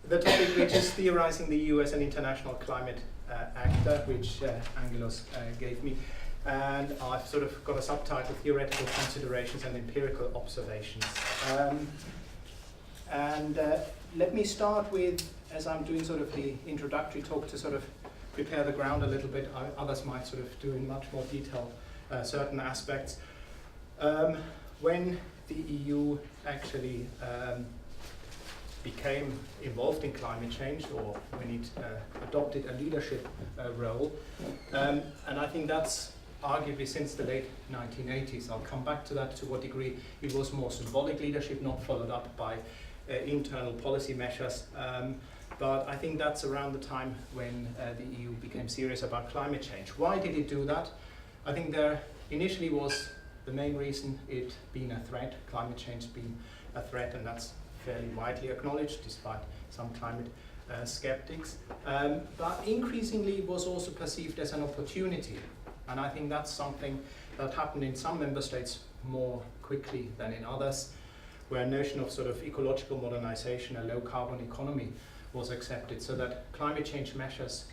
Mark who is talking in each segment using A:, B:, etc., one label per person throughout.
A: the topic which is theorizing the EU as an international climate actor, which Angelos gave me. And I've sort of got a subtitle, Theoretical Considerations and Empirical Observations. Let me start with, as I'm doing sort of the introductory talk to sort of prepare the ground a little bit, others might sort of do in much more detail certain aspects. When the EU actually became involved in climate change, or when it adopted a leadership role, and I think that's arguably since the late 1980s. I'll come back to that, to what degree it was more symbolic leadership, not followed up by internal policy measures. But I think that's around the time when the EU became serious about climate change. Why did it do that? I think there initially was the main reason it being a threat, climate change being a threat, and that's fairly widely acknowledged despite some climate skeptics. But increasingly it was also perceived as an opportunity. And I think that's something that happened in some member states more quickly than in others, where a notion of sort of ecological modernization, a low carbon economy, was accepted, so that climate change measures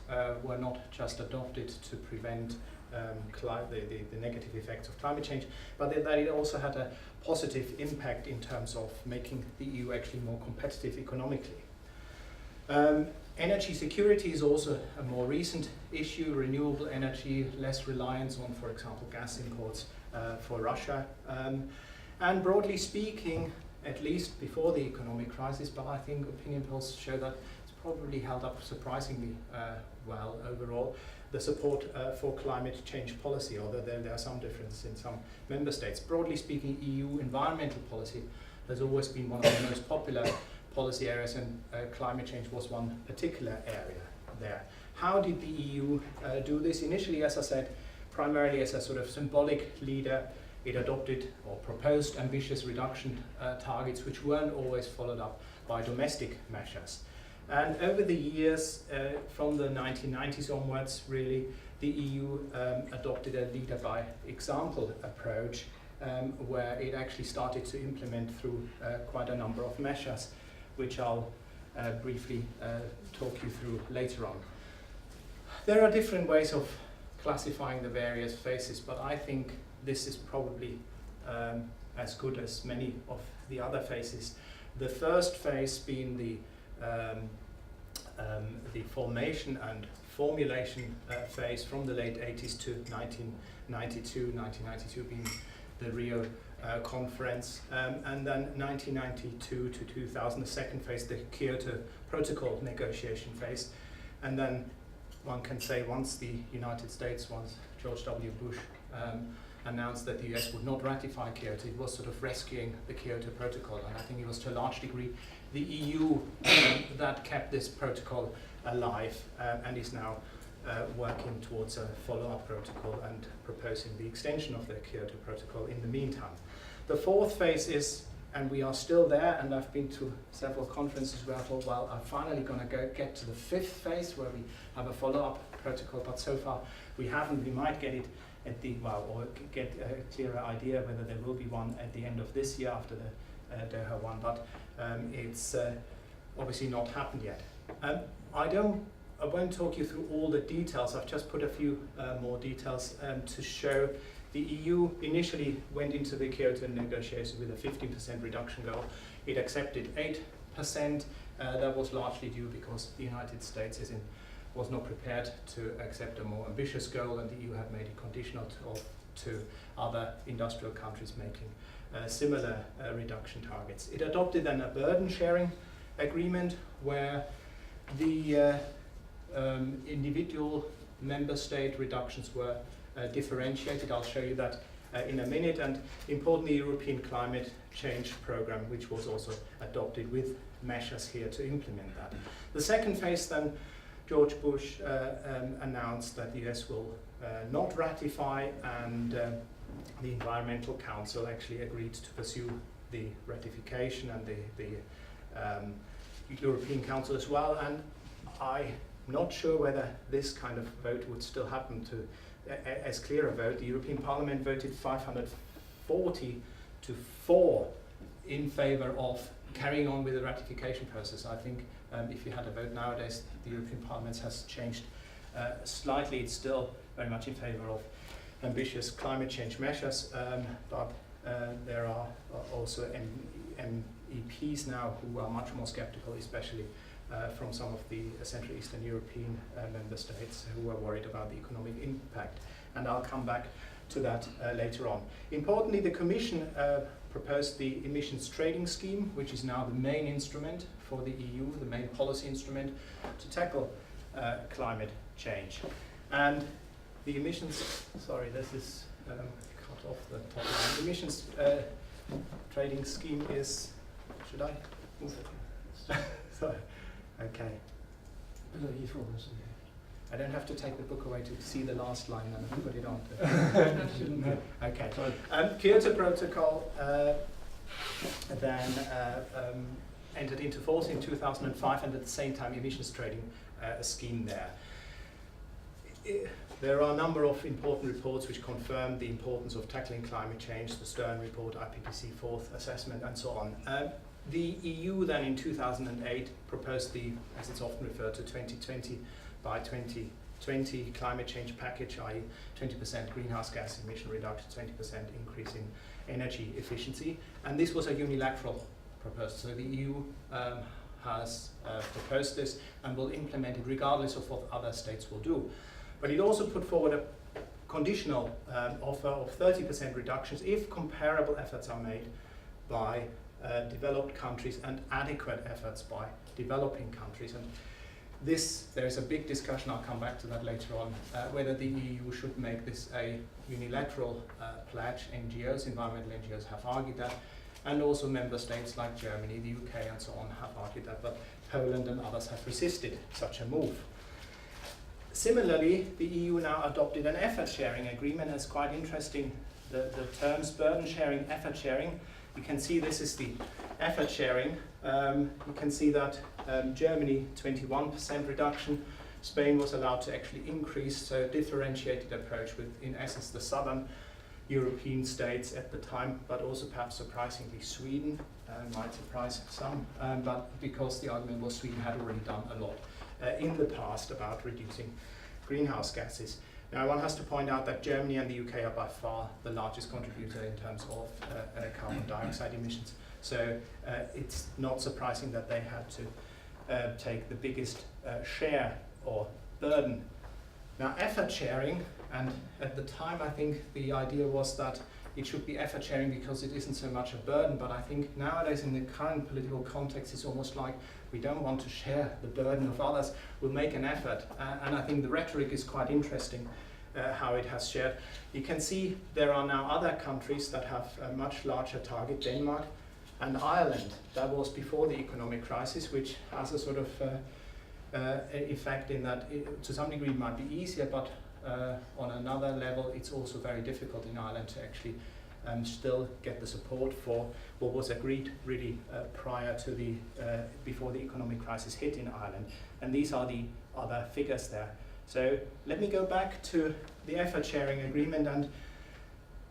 A: were not just adopted to prevent the negative effects of climate change, but that it also had a positive impact in terms of making the EU actually more competitive economically. Energy security is also a more recent issue. Renewable energy, less reliance on, for example, gas imports for Russia. And broadly speaking, at least before the economic crisis, but I think opinion polls show that it's probably held up surprisingly well overall, the support for climate change policy, although there are some differences in some member states. Broadly speaking, EU environmental policy has always been one of the most popular policy areas, and climate change was one particular area there. How did the EU do this? Initially, as I said, primarily as a sort of symbolic leader, it adopted or proposed ambitious reduction targets, which weren't always followed up by domestic measures. And over the years, from the 1990s onwards, really, the EU adopted a leader by example approach, where it actually started to implement through quite a number of measures, which I'll briefly talk you through later on. There are different ways of classifying the various phases, but I think this is probably as good as many of the other phases. The first phase being the formation and formulation phase from the late 80s to 1992 being the Rio conference, and then 1992 to 2000, the second phase, the Kyoto Protocol negotiation phase. And then one can say once the United States, once George W. Bush announced that the US would not ratify Kyoto, it was sort of rescuing the Kyoto Protocol, and I think it was to a large degree the EU that kept this protocol alive and is now working towards a follow-up protocol and proposing the extension of the Kyoto Protocol in the meantime. The fourth phase is, and we are still there, and I've been to several conferences where I thought, well, I'm finally going to get to the fifth phase where we have a follow-up protocol, but so far we haven't. We might get it at the, or get a clearer idea whether there will be one at the end of this year after the Doha one, but it's obviously not happened yet. I won't talk you through all the details. I've just put a few more details to show the EU initially went into the Kyoto negotiations with a 15% reduction goal. It accepted 8%. That was largely due because the United States was not prepared to accept a more ambitious goal, and the EU had made it conditional to other industrial countries making similar reduction targets. It adopted then a burden sharing agreement where the individual member state reductions were differentiated. I'll show you that in a minute. And importantly, the European Climate Change Programme, which was also adopted with measures here to implement that. The second phase then, George Bush announced that the US will not ratify, and the Environmental Council actually agreed to pursue the ratification, and the European Council as well. And I'm not sure whether this kind of vote would still happen to as clear a vote. The European Parliament voted 540 to 4 in favor of carrying on with the ratification process. I think if you had a vote nowadays, the European Parliament has changed slightly. It's still very much in favor of ambitious climate change measures, but there are also MEPs now who are much more skeptical, especially from some of the Central Eastern European member states who are worried about the economic impact. And I'll come back to that later on. Importantly, the Commission proposed the emissions trading scheme, which is now the main instrument for the EU, the main policy instrument to tackle climate change. And the emissions, sorry, this is cut off the top line. The emissions trading scheme is, should I move it? Sorry, okay. I don't have to take the book away to see the last line and put it on. Okay. Kyoto Protocol then entered into force in 2005, and at the same time emissions trading scheme there. There are a number of important reports which confirm the importance of tackling climate change, the Stern report, IPCC fourth assessment, and so on. The EU then in 2008 proposed the, as it's often referred to, 2020 by 2020 climate change package, i.e. 20% greenhouse gas emission reduction, 20% increase in energy efficiency. And this was a unilateral proposal. So the EU has proposed this and will implement it regardless of what other states will do. But it also put forward a conditional offer of 30% reductions if comparable efforts are made by developed countries and adequate efforts by developing countries. And this, there is a big discussion, I'll come back to that later on, whether the EU should make this a unilateral pledge. NGOs, environmental NGOs have argued that, and also member states like Germany, the UK and so on have argued that, but Poland and others have resisted such a move. Similarly, the EU now adopted an effort sharing agreement. It's quite interesting, the terms burden sharing, effort sharing. You can see this is the effort sharing. You can see that Germany 21% reduction, Spain was allowed to actually increase, so a differentiated approach with, in essence, the southern European states at the time, but also perhaps surprisingly Sweden, might surprise some, but because the argument was Sweden had already done a lot in the past about reducing greenhouse gases. Now one has to point out that Germany and the UK are by far the largest contributor in terms of carbon dioxide emissions. So it's not surprising that they had to take the biggest share or burden. Now effort sharing, and at the time I think the idea was that it should be effort sharing because it isn't so much a burden, but I think nowadays in the current political context it's almost like we don't want to share the burden of others, we'll make an effort. And I think the rhetoric is quite interesting, how it has shared. You can see there are now other countries that have a much larger target, Denmark and Ireland. That was before the economic crisis, which has a sort of effect in that it, to some degree it might be easier, but on another level it's also very difficult in Ireland to actually still get the support for what was agreed really prior to the, before the economic crisis hit in Ireland. And these are the other figures there. So let me go back to the effort sharing agreement, and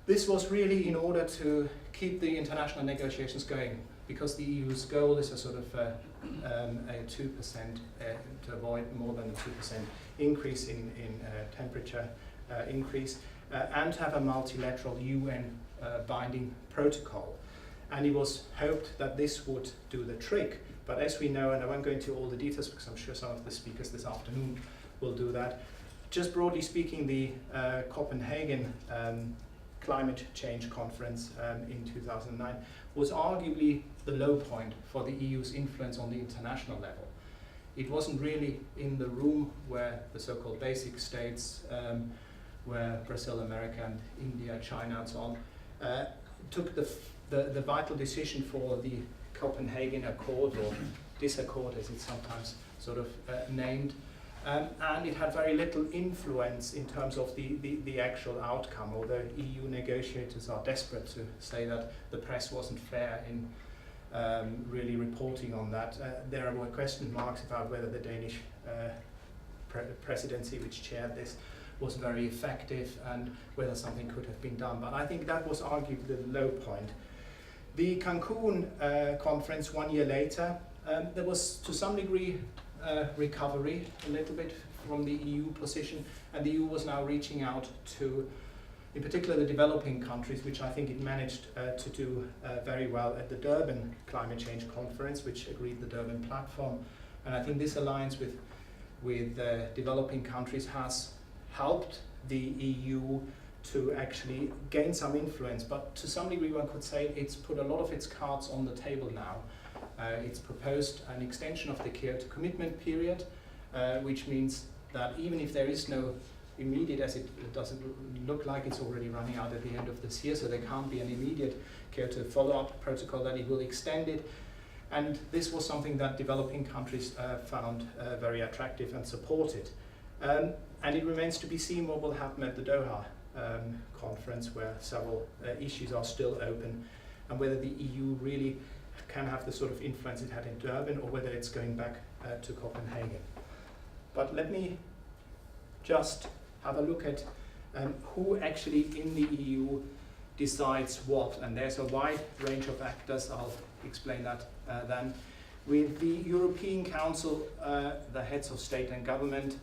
A: this was really in order to keep the international negotiations going, because the EU's goal is a sort of a 2% to avoid more than a 2% increase in temperature increase, and to have a multilateral UN binding protocol. And it was hoped that this would do the trick. But as we know, and I won't go into all the details because I'm sure some of the speakers this afternoon will do that, just broadly speaking, the Copenhagen Climate Change Conference in 2009 was arguably the low point for the EU's influence on the international level. It wasn't really in the room where the so-called basic states, where Brazil, America, and India, China, and so on, took the vital decision for the Copenhagen Accord, or disaccord as it's sometimes sort of named, and it had very little influence in terms of the actual outcome, although EU negotiators are desperate to say that the press wasn't fair in really reporting on that. There were question marks about whether the Danish presidency, which chaired this, was very effective and whether something could have been done. But I think that was arguably the low point. The Cancun conference 1 year later, there was to some degree recovery a little bit from the EU position, and the EU was now reaching out to, in particular, the developing countries, which I think it managed to do very well at the Durban Climate Change Conference, which agreed the Durban Platform. And I think this alliance with developing countries has helped the EU to actually gain some influence. But to some degree, one could say it's put a lot of its cards on the table now. It's proposed an extension of the Kyoto commitment period, which means that even if there is no immediate, as it doesn't look like it's already running out at the end of this year, so there can't be an immediate Kyoto follow-up protocol, that it will extend it. And this was something that developing countries found very attractive and supported. And it remains to be seen what will happen at the Doha conference, where several issues are still open, and whether the EU really can have the sort of influence it had in Durban, or whether it's going back to Copenhagen. But let me just have a look at who actually in the EU decides what, and there's a wide range of actors. I'll explain that then. With the European Council, the heads of state and government,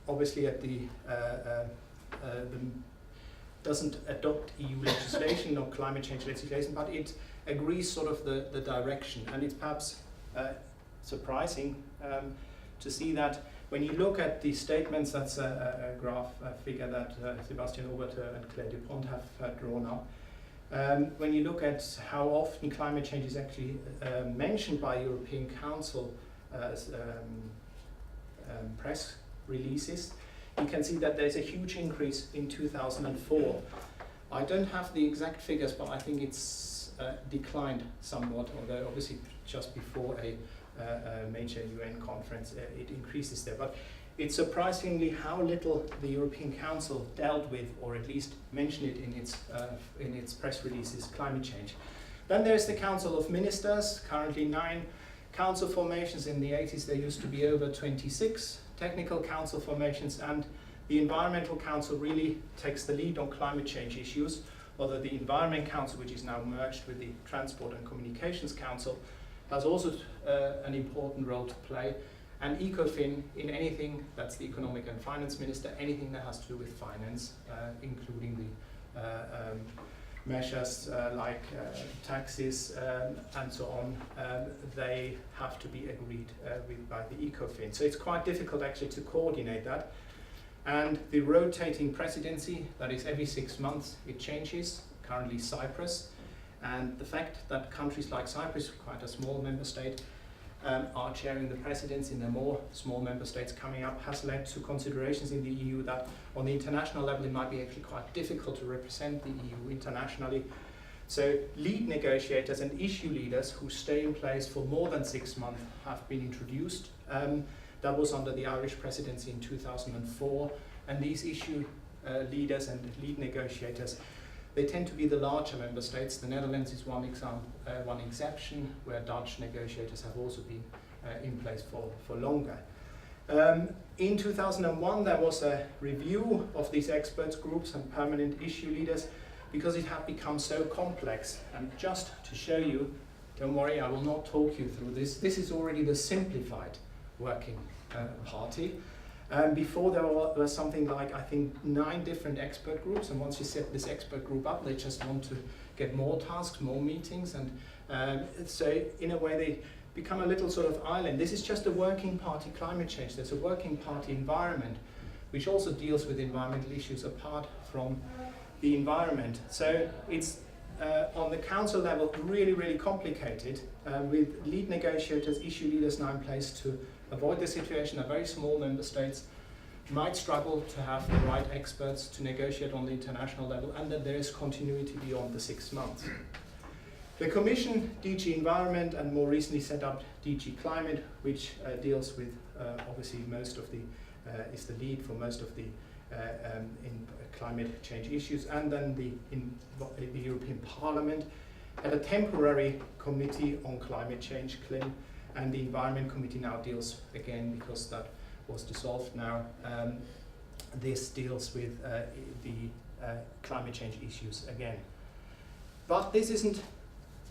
A: obviously at the doesn't adopt EU legislation or climate change legislation, but it agrees sort of the direction. And it's perhaps surprising to see that when you look at the statements, that's a graph, a figure that Sebastian Oberter and Claire Dupont have drawn up. When you look at how often climate change is actually mentioned by European Council press releases, you can see that there's a huge increase in 2004. I don't have the exact figures, but I think it's declined somewhat, although obviously just before a major UN conference it increases there. But it's surprisingly how little the European Council dealt with, or at least mentioned it in its press releases, climate change. Then there's the Council of Ministers, currently 9 council formations. In the 80s there used to be over 26 technical council formations, and the Environmental Council really takes the lead on climate change issues, although the Environment Council, which is now merged with the Transport and Communications Council, has also an important role to play. And ECOFIN in anything, that's the Economic and Finance Minister, anything that has to do with finance, including the measures like taxes and so on, they have to be agreed with by the ECOFIN. So it's quite difficult actually to coordinate that. And the rotating presidency, that is every 6 months it changes, currently Cyprus. And the fact that countries like Cyprus, quite a small member state, are chairing the presidency, and there are more small member states coming up, has led to considerations in the EU that on the international level it might be actually quite difficult to represent the EU internationally. So lead negotiators and issue leaders who stay in place for more than 6 months have been introduced. That was under the Irish presidency in 2004, and these issue leaders and lead negotiators, they tend to be the larger member states. The Netherlands is one exception, where Dutch negotiators have also been in place for longer. In 2001, there was a review of these experts groups and permanent issue leaders, because it had become so complex. And just to show you, don't worry, I will not talk you through this. This is already the simplified working party. Before there was something like, I think, 9 different expert groups, and once you set this expert group up, they just want to get more tasks, more meetings, and so in a way they become a little sort of island. This is just a working party climate change. There's a working party environment, which also deals with environmental issues apart from the environment. So it's on the council level really, really complicated, with lead negotiators, issue leaders now in place to avoid the situation that very small member states might struggle to have the right experts to negotiate on the international level, and that there is continuity beyond the 6 months. The Commission, DG Environment, and more recently set up DG Climate, which deals with obviously most of the, is the lead for most of the in climate change issues, and then the European Parliament had a temporary committee on climate change, CLIM, and the Environment Committee now deals, again, because that was dissolved now, this deals with the climate change issues again. But this isn't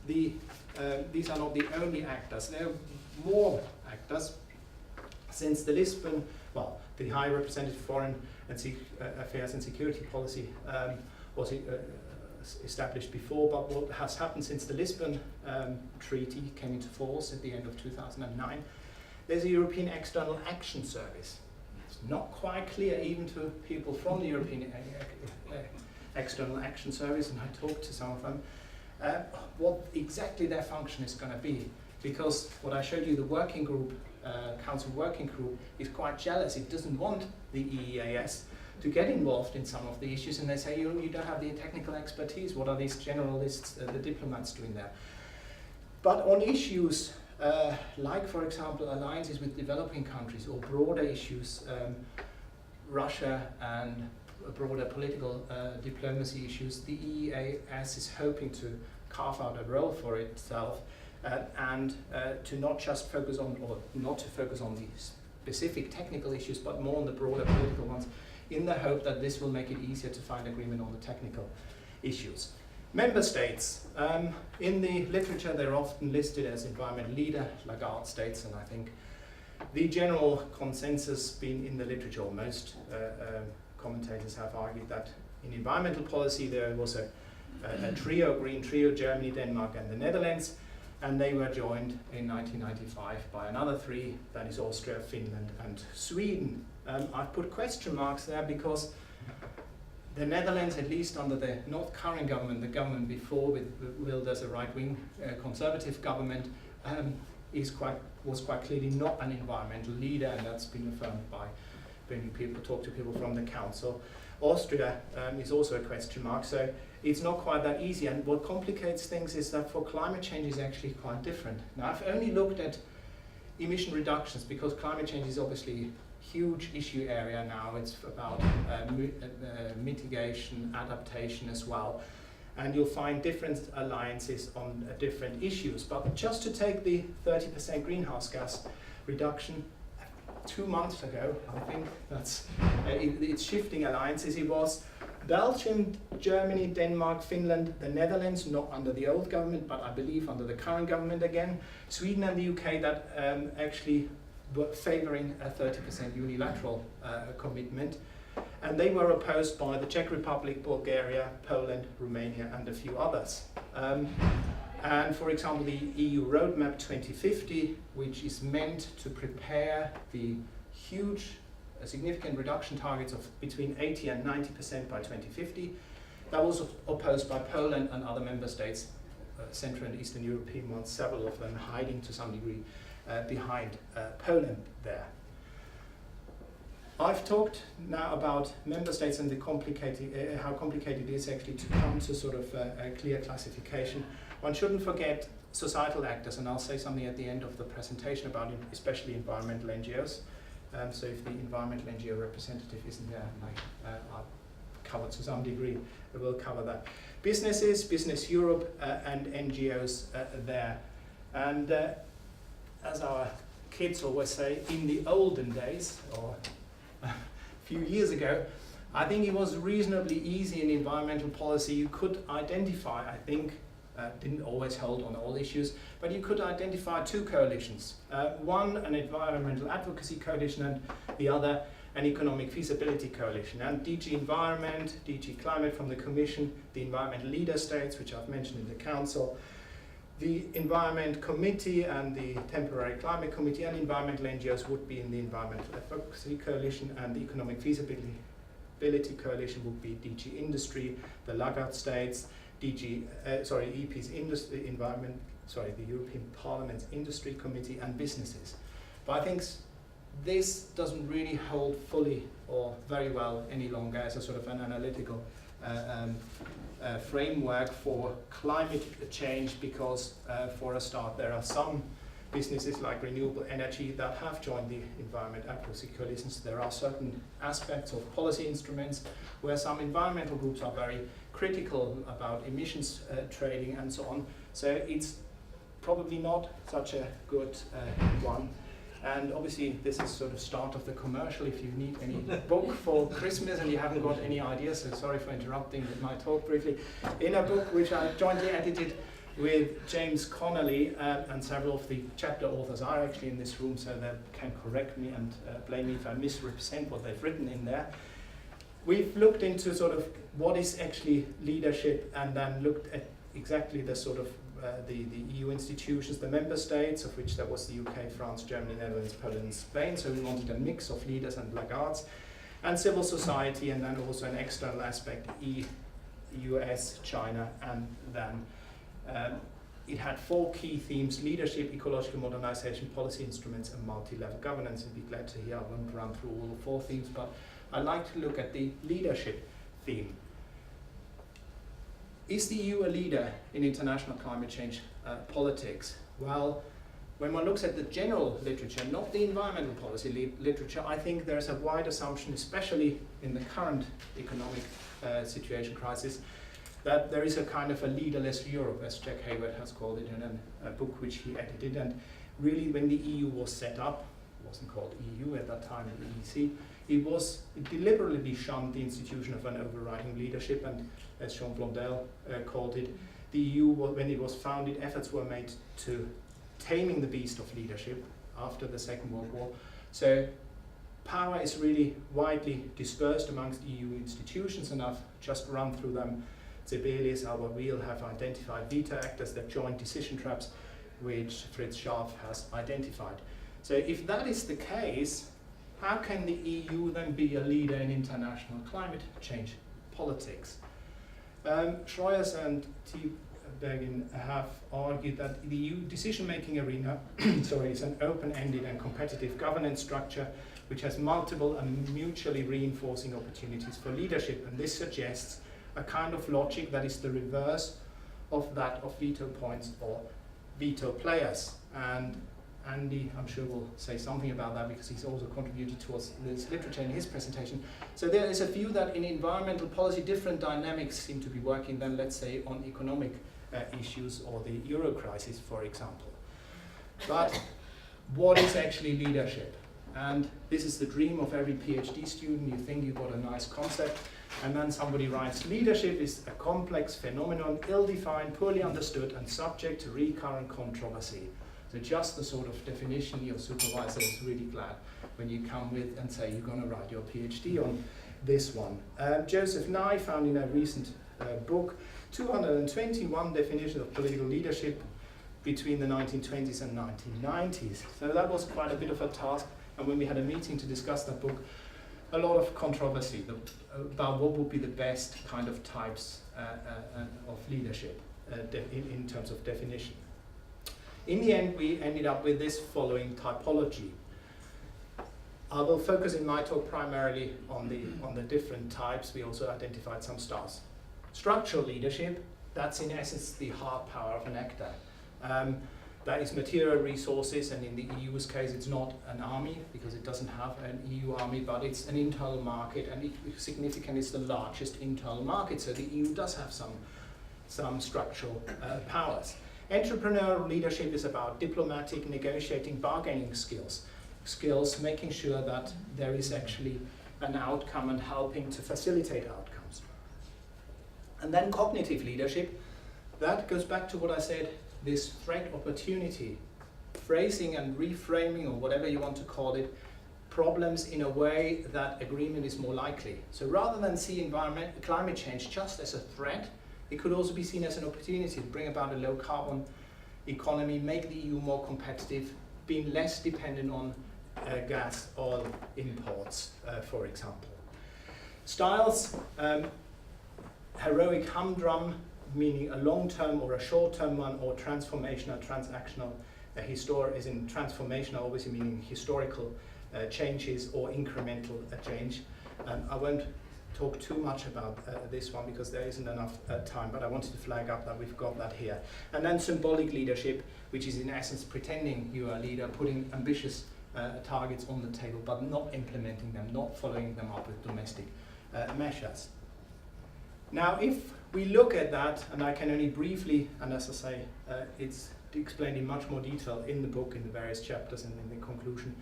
A: these are not the only actors. There are more actors. Since the Lisbon, well, the High Representative Foreign Affairs and Security Policy was established before, but what has happened since the Lisbon Treaty came into force at the end of 2009, there's a European External Action Service. It's not quite clear even to people from the European External Action Service, and I talked to some of them, what exactly their function is going to be. Because what I showed you, the working group, Council working group, is quite jealous. It doesn't want the EEAS to get involved in some of the issues, and they say, you don't have the technical expertise. What are these generalists, the diplomats, doing there? But on issues like, for example, alliances with developing countries or broader issues, Russia and broader political diplomacy issues, the EEAS is hoping to carve out a role for itself and to not just focus on, or not to focus on the specific technical issues, but more on the broader political ones, in the hope that this will make it easier to find agreement on the technical issues. Member states, in the literature they're often listed as environmental leader, Lagarde states, and I think the general consensus being in the literature, or most commentators have argued that in environmental policy there was a trio, green trio, Germany, Denmark and the Netherlands, and they were joined in 1995 by another three, that is Austria, Finland and Sweden. I've put question marks there because the Netherlands, at least under the not current government, the government before with Wilders, a right-wing conservative government, was quite clearly not an environmental leader, and that's been affirmed by when people talk to people from the council. Austria is also a question mark, so it's not quite that easy. And what complicates things is that for climate change is actually quite different. Now, I've only looked at emission reductions because climate change is obviously a huge issue area now. It's about mitigation, adaptation as well. And you'll find different alliances on different issues. But just to take the 30% greenhouse gas reduction, 2 months ago, I think that's it's shifting alliances. It was Belgium, Germany, Denmark, Finland, the Netherlands, not under the old government, but I believe under the current government again, Sweden and the UK that actually were favouring a 30% unilateral commitment. And they were opposed by the Czech Republic, Bulgaria, Poland, Romania and a few others. And for example, the EU Roadmap 2050, which is meant to prepare the huge, significant reduction targets of between 80 and 90% by 2050, that was opposed by Poland and other member states, Central and Eastern European ones, several of them hiding to some degree behind Poland there. I've talked now about member states and the how complicated it is actually to come to sort of a clear classification. One shouldn't forget societal actors, and I'll say something at the end of the presentation about especially environmental NGOs. So if the environmental NGO representative isn't there, I'll cover to some degree, I will cover that. Businesses, Business Europe and NGOs there. And as our kids always say, in the olden days, or a few years ago, I think it was reasonably easy in environmental policy. You could identify, I think, didn't always hold on all issues, but you could identify two coalitions. One, an environmental advocacy coalition, and the other, an economic feasibility coalition. And DG Environment, DG Climate from the Commission, the environmental leader states, which I've mentioned in the Council, the Environment Committee and the Temporary Climate Committee and environmental NGOs would be in the Environmental Advocacy Coalition, and the Economic Feasibility Coalition would be DG Industry, the Lagarde states, EP's Industry Environment, the European Parliament's Industry Committee and businesses. But I think this doesn't really hold fully or very well any longer as a sort of an analytical framework for climate change, because for a start there are some businesses like renewable energy that have joined the environment advocacy coalitions. There are certain aspects of policy instruments where some environmental groups are very critical about emissions trading and so on. So it's probably not such a good one. And obviously this is sort of start of the commercial if you need any book for Christmas and you haven't got any ideas, so sorry for interrupting my talk briefly. In a book which I jointly edited with James Connolly, and several of the chapter authors are actually in this room, so they can correct me and blame me if I misrepresent what they've written in there. We've looked into sort of what is actually leadership, and then looked at exactly the sort of the EU institutions, the member states, of which there was the UK, France, Germany, Netherlands, Poland, and Spain. So we wanted a mix of leaders and laggards, and civil society, and then also an external aspect, US, China, and then it had 4 key themes: leadership, ecological modernization, policy instruments, and multi-level governance. And be glad to hear, I won't run through all the 4 themes, but I'd like to look at the leadership theme. Is the EU a leader in international climate change politics? Well, when one looks at the general literature, not the environmental policy literature, I think there's a wide assumption, especially in the current economic situation crisis, that there is a kind of a leaderless Europe, as Jack Hayward has called it in a book which he edited. And really, when the EU was set up, it wasn't called EU at that time, the EEC, it deliberately shunned the institution of an overriding leadership, and as Jean Blondel called it, the EU, when it was founded, efforts were made to taming the beast of leadership after the Second World War. So power is really widely dispersed amongst EU institutions, and I've just run through them. Sibelius, Albert Wheel have identified veto actors, the joint decision traps, which Fritz Scharf has identified. So if that is the case, how can the EU then be a leader in international climate change politics? Schroers and Bergin have argued that the EU decision-making arena is an open-ended and competitive governance structure which has multiple and mutually reinforcing opportunities for leadership, and this suggests a kind of logic that is the reverse of that of veto points or veto players. And Andy, I'm sure, will say something about that because he's also contributed towards this literature in his presentation. So there is a view that in environmental policy, different dynamics seem to be working than, let's say, on economic issues or the Euro crisis, for example. But what is actually leadership? And this is the dream of every PhD student. You think you've got a nice concept, and then somebody writes, leadership is a complex phenomenon, ill-defined, poorly understood, and subject to recurrent controversy. So just the sort of definition your supervisor is really glad when you come with and say you're going to write your PhD on this one. Joseph Nye found in a recent book 221 definitions of political leadership between the 1920s and 1990s. So that was quite a bit of a task, and when we had a meeting to discuss that book, a lot of controversy about what would be the best kind of types of leadership in terms of definition. In the end, we ended up with this following typology. I will focus in my talk primarily on the different types. We also identified some styles. Structural leadership, that's in essence the hard power of an actor. That is material resources, and in the EU's case it's not an army because it doesn't have an EU army, but it's an internal market, and significant is the largest internal market, so the EU does have some structural powers. Entrepreneurial leadership is about diplomatic, negotiating, bargaining skills, making sure that there is actually an outcome and helping to facilitate outcomes. And then cognitive leadership, that goes back to what I said, this threat opportunity, phrasing and reframing, or whatever you want to call it, problems in a way that agreement is more likely. So rather than see climate change just as a threat, it could also be seen as an opportunity to bring about a low carbon economy, make the EU more competitive, being less dependent on gas, oil imports, for example. Styles, heroic humdrum, meaning a long-term or a short-term one, or transformational, transactional. Is in transformational, obviously meaning historical changes or incremental change. I won't talk too much about this one because there isn't enough time, but I wanted to flag up that we've got that here. And then symbolic leadership, which is in essence pretending you are a leader, putting ambitious targets on the table, but not implementing them, not following them up with domestic measures. Now, if we look at that, and I can only briefly, and as I say, it's explained in much more detail in the book, in the various chapters and in the conclusion.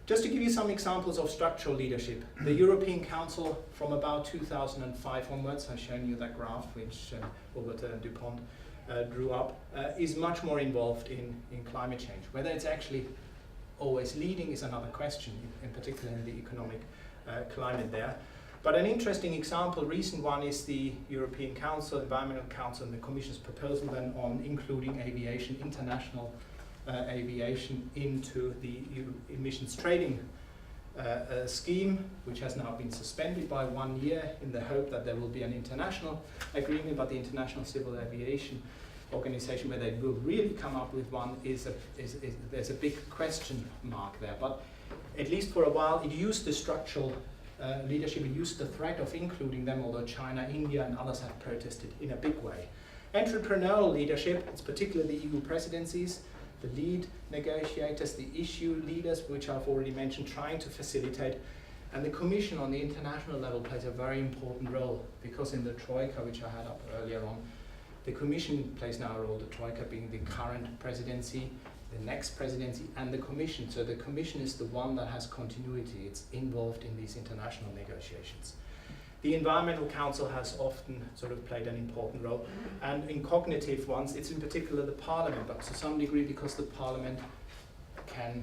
A: Just to give you some examples of structural leadership, the European Council from about 2005 onwards, I've shown you that graph which Robert Dupont drew up, is much more involved in climate change. Whether it's actually always leading is another question, in particular in the economic climate there. But an interesting example, recent one, is the European Council, Environmental Council, and the Commission's proposal then on including aviation, international aviation, into the EU emissions trading scheme, which has now been suspended by 1 year in the hope that there will be an international agreement. But the International Civil Aviation Organization, where they will really come up with one, there's a big question mark there. But at least for a while, it used the structural leadership, it used the threat of including them, although China, India, and others have protested in a big way. Entrepreneurial leadership, it's particularly the EU presidencies, the lead negotiators, the issue leaders, which I've already mentioned, trying to facilitate. And the Commission on the international level plays a very important role, because in the Troika, which I had up earlier on, the Commission plays now a role, the Troika being the current presidency, the next presidency, and the Commission. So the Commission is the one that has continuity. It's involved in these international negotiations. The Environmental Council has often sort of played an important role, and in cognitive ones, it's in particular the Parliament, but to some degree because the Parliament can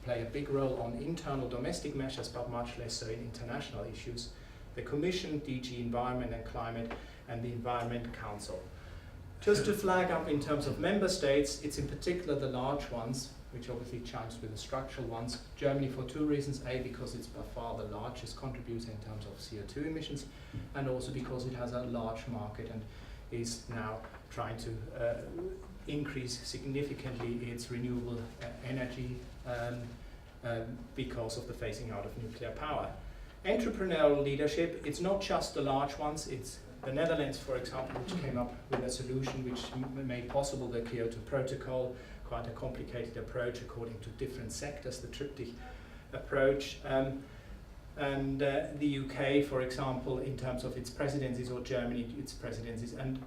A: play a big role on internal domestic measures, but much less so in international issues. The Commission, DG Environment and Climate, and the Environment Council. Just to flag up in terms of member states, it's in particular the large ones, which obviously chimes with the structural ones. Germany for two reasons: A, because it's by far the largest contributor in terms of CO2 emissions, and also because it has a large market and is now trying to increase significantly its renewable energy because of the phasing out of nuclear power. Entrepreneurial leadership, it's not just the large ones, it's the Netherlands, for example, which came up with a solution which made possible the Kyoto Protocol, quite a complicated approach according to different sectors, the triptych approach. And the UK, for example, in terms of its presidencies, or Germany, its presidencies. And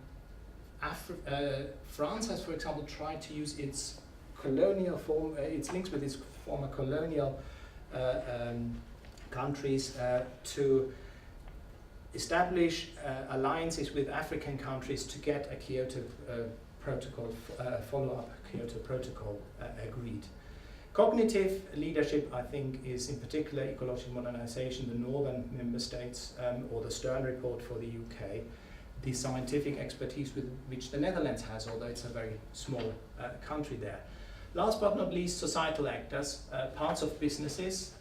A: France has, for example, tried to use its colonial form, its links with its former colonial countries to establish alliances with African countries to get a Kyoto Protocol, follow-up Kyoto Protocol agreed. Cognitive leadership, I think, is in particular ecological modernization, the northern member states, or the Stern report for the UK, the scientific expertise with which the Netherlands has, although it's a very small country there. Last but not least, societal actors, parts of businesses.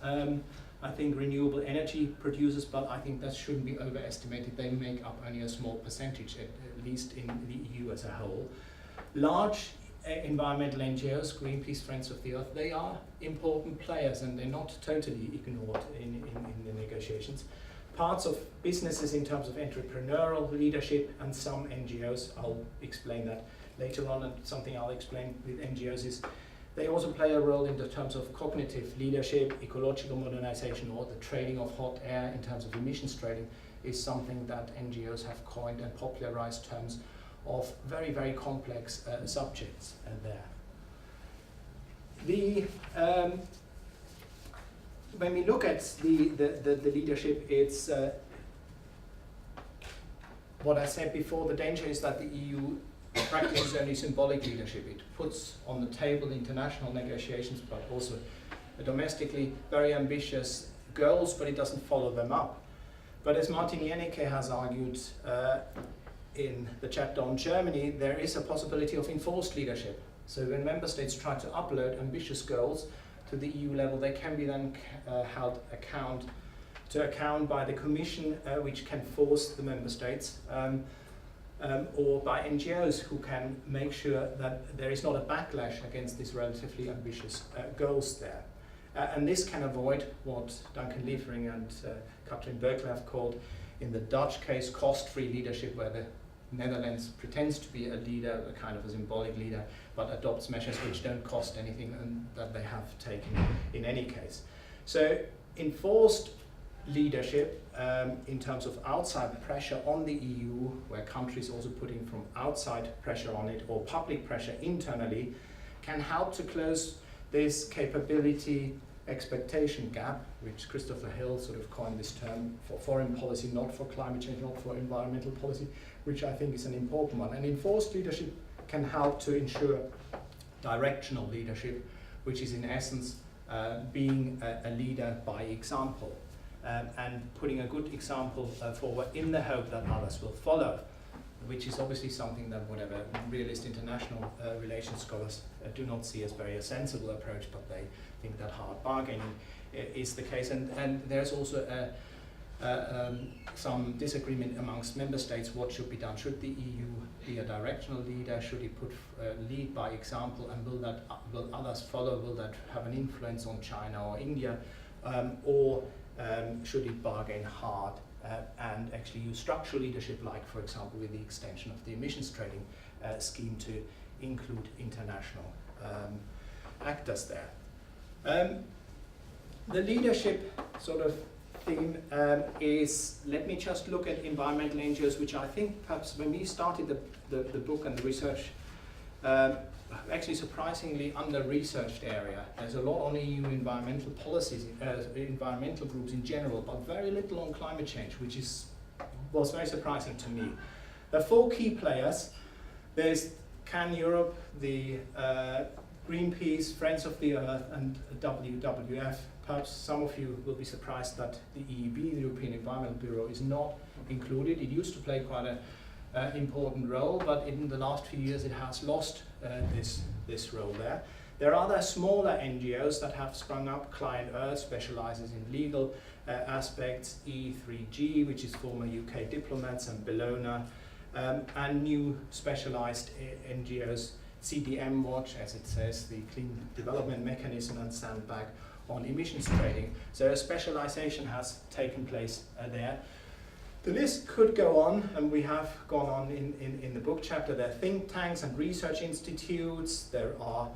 A: I think renewable energy producers, but I think that shouldn't be overestimated. They make up only a small percentage, at least in the EU as a whole. Large environmental NGOs, Greenpeace, Friends of the Earth, they are important players and they're not totally ignored in the negotiations. Parts of businesses in terms of entrepreneurial leadership, and some NGOs, I'll explain that later on, and something I'll explain with NGOs is they also play a role in the terms of cognitive leadership, ecological modernization, or the trading of hot air in terms of emissions trading is something that NGOs have coined and popularized terms of very, very complex subjects there. When we look at the leadership, it's what I said before, the danger is that the EU practices only symbolic leadership. It puts on the table international negotiations, but also domestically very ambitious goals, but it doesn't follow them up. But as Martin Jennecke has argued in the chapter on Germany, there is a possibility of enforced leadership. So when member states try to upload ambitious goals to the EU level, they can be then held to account by the Commission, which can force the member states, or by NGOs who can make sure that there is not a backlash against these relatively ambitious goals there. And this can avoid what Duncan Liefering and Katrin Berkel have called, in the Dutch case, cost-free leadership, where the Netherlands pretends to be a leader, a kind of a symbolic leader, but adopts measures which don't cost anything and that they have taken in any case. So enforced leadership in terms of outside pressure on the EU, where countries also putting from outside pressure on it or public pressure internally, can help to close this capability expectation gap, which Christopher Hill sort of coined this term for foreign policy, not for climate change, not for environmental policy, which I think is an important one. And enforced leadership can help to ensure directional leadership, which is in essence being a leader by example, and putting a good example forward in the hope that others will follow, which is obviously something that whatever realist international relations scholars do not see as very a sensible approach, but they think that hard bargaining is the case. And there's also some disagreement amongst member states what should be done. Should the EU be a directional leader? Should it put lead by example, and will others follow? Will that have an influence on China or India? Or should it bargain hard and actually use structural leadership, like for example with the extension of the emissions trading scheme to include international actors there. The leadership sort of theme is, let me just look at environmental NGOs, which I think perhaps when we started the book and the research, actually surprisingly under-researched area. There's a lot on EU environmental policies, environmental groups in general, but very little on climate change, which was very surprising to me. There are 4 key players. There's Can Europe, the Greenpeace, Friends of the Earth, and WWF. Perhaps some of you will be surprised that the EEB, the European Environment Bureau, is not included. It used to play quite an important role, but in the last few years it has lost this role there. There are other smaller NGOs that have sprung up. Client Earth specializes in legal aspects, E3G, which is former UK diplomats, and Bellona, and new specialized NGOs, CDM Watch, as it says, the Clean Development Mechanism, and Sandbag on emissions trading. So a specialization has taken place there. The list could go on, and we have gone on in the book chapter. There are think tanks and research institutes. There are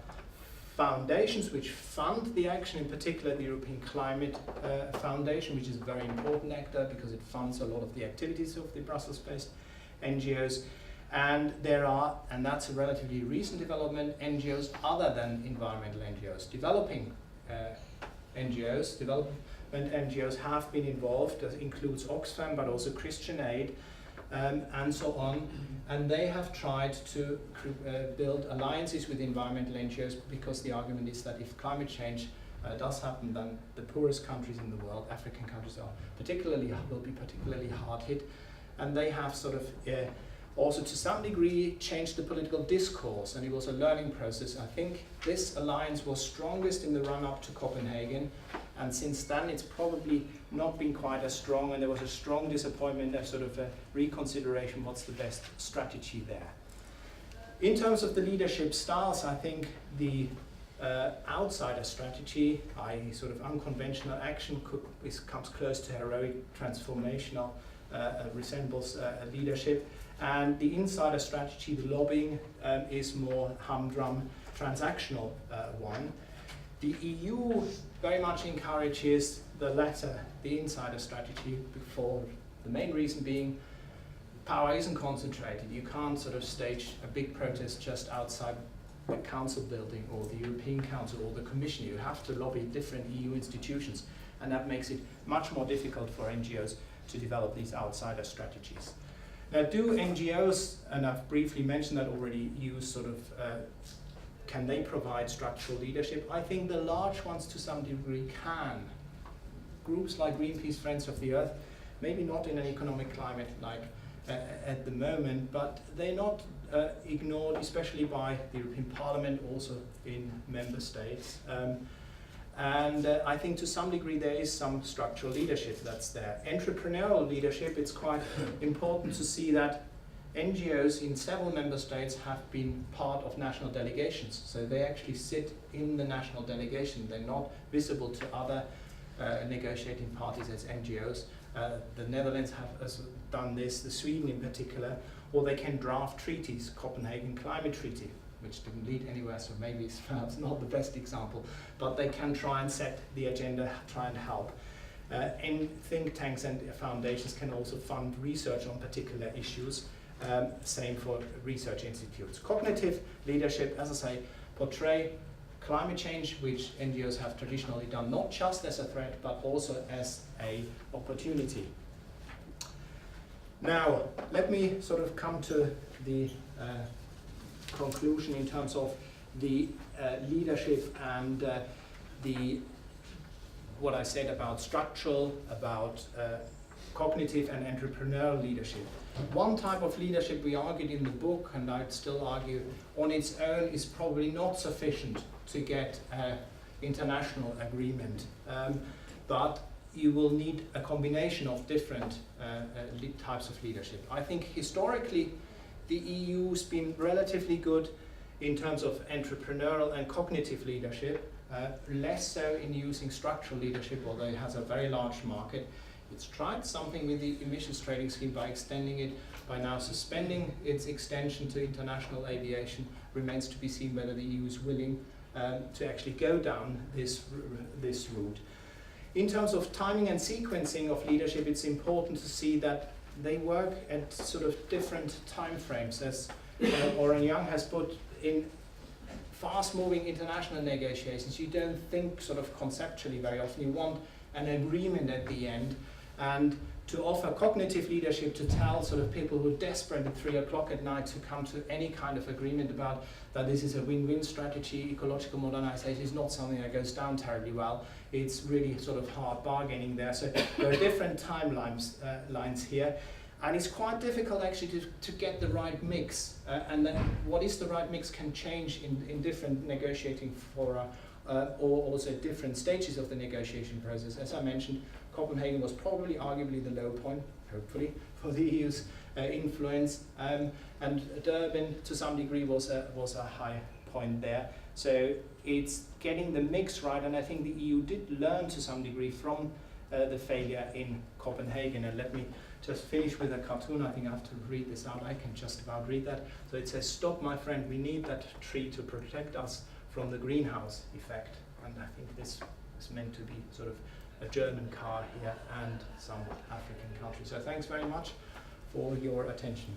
A: foundations which fund the action, in particular the European Climate Foundation, which is a very important actor because it funds a lot of the activities of the Brussels-based NGOs. And there are, and that's a relatively recent development, NGOs other than environmental NGOs. Developing NGOs, development NGOs have been involved. That includes Oxfam, but also Christian Aid, and so on. And they have tried to build alliances with environmental NGOs, because the argument is that if climate change does happen, then the poorest countries in the world, African countries, will be particularly hard hit. And they have sort of also to some degree changed the political discourse, and it was a learning process. I think this alliance was strongest in the run-up to Copenhagen, and since then it's probably not been quite as strong, and there was a strong disappointment, a sort of a reconsideration, what's the best strategy there. In terms of the leadership styles, I think the outsider strategy, i.e. sort of unconventional action, comes close to heroic transformational, resembles leadership. And the insider strategy, the lobbying, is more humdrum, transactional one. The EU very much encourages the latter, the insider strategy, for the main reason being power isn't concentrated. You can't sort of stage a big protest just outside the council building or the European Council or the Commission. You have to lobby different EU institutions, and that makes it much more difficult for NGOs to develop these outsider strategies. Now, do NGOs, and I've briefly mentioned that already, use sort of, can they provide structural leadership? I think the large ones to some degree can. Groups like Greenpeace, Friends of the Earth, maybe not in an economic climate like at the moment, but they're not ignored, especially by the European Parliament, also in member states. And I think to some degree there is some structural leadership that's there. Entrepreneurial leadership, it's quite important to see that NGOs in several member states have been part of national delegations. So they actually sit in the national delegation. They're not visible to other negotiating parties as NGOs. The Netherlands have done this, the Sweden in particular, or they can draft treaties, Copenhagen Climate Treaty, which didn't lead anywhere, so maybe it's perhaps not the best example, but they can try and set the agenda, try and help. And think tanks and foundations can also fund research on particular issues. Same for research institutes. Cognitive leadership, as I say, portray climate change, which NGOs have traditionally done not just as a threat, but also as an opportunity. Now, let me sort of come to the conclusion in terms of the leadership and what I said about structural, about cognitive and entrepreneurial leadership. One type of leadership we argued in the book, and I'd still argue on its own, is probably not sufficient to get international agreement. But you will need a combination of different types of leadership. I think historically the EU's been relatively good in terms of entrepreneurial and cognitive leadership, less so in using structural leadership, although it has a very large market. It's tried something with the emissions trading scheme by extending it, by now suspending its extension to international aviation. Remains to be seen whether the EU is willing to actually go down this route. In terms of timing and sequencing of leadership, it's important to see that they work at sort of different time frames. As Oren Young has put in fast-moving international negotiations, you don't think sort of conceptually very often. You want an agreement at the end, and to offer cognitive leadership to tell sort of people who are desperate at 3 o'clock at night to come to any kind of agreement about that this is a win-win strategy, ecological modernization is not something that goes down terribly well. It's really sort of hard bargaining there. So there are different timelines lines here. And it's quite difficult actually to get the right mix. And then what is the right mix can change in different negotiating fora or also different stages of the negotiation process. As I mentioned, Copenhagen was probably arguably the low point, hopefully, for the EU's influence. And Durban, to some degree, was a high point there. So it's getting the mix right, and I think the EU did learn to some degree from the failure in Copenhagen. And let me just finish with a cartoon. I think I have to read this out. I can just about read that. So it says, "Stop, my friend, we need that tree to protect us from the greenhouse effect." And I think this is meant to be sort of a German car here and some African country. So thanks very much for your attention.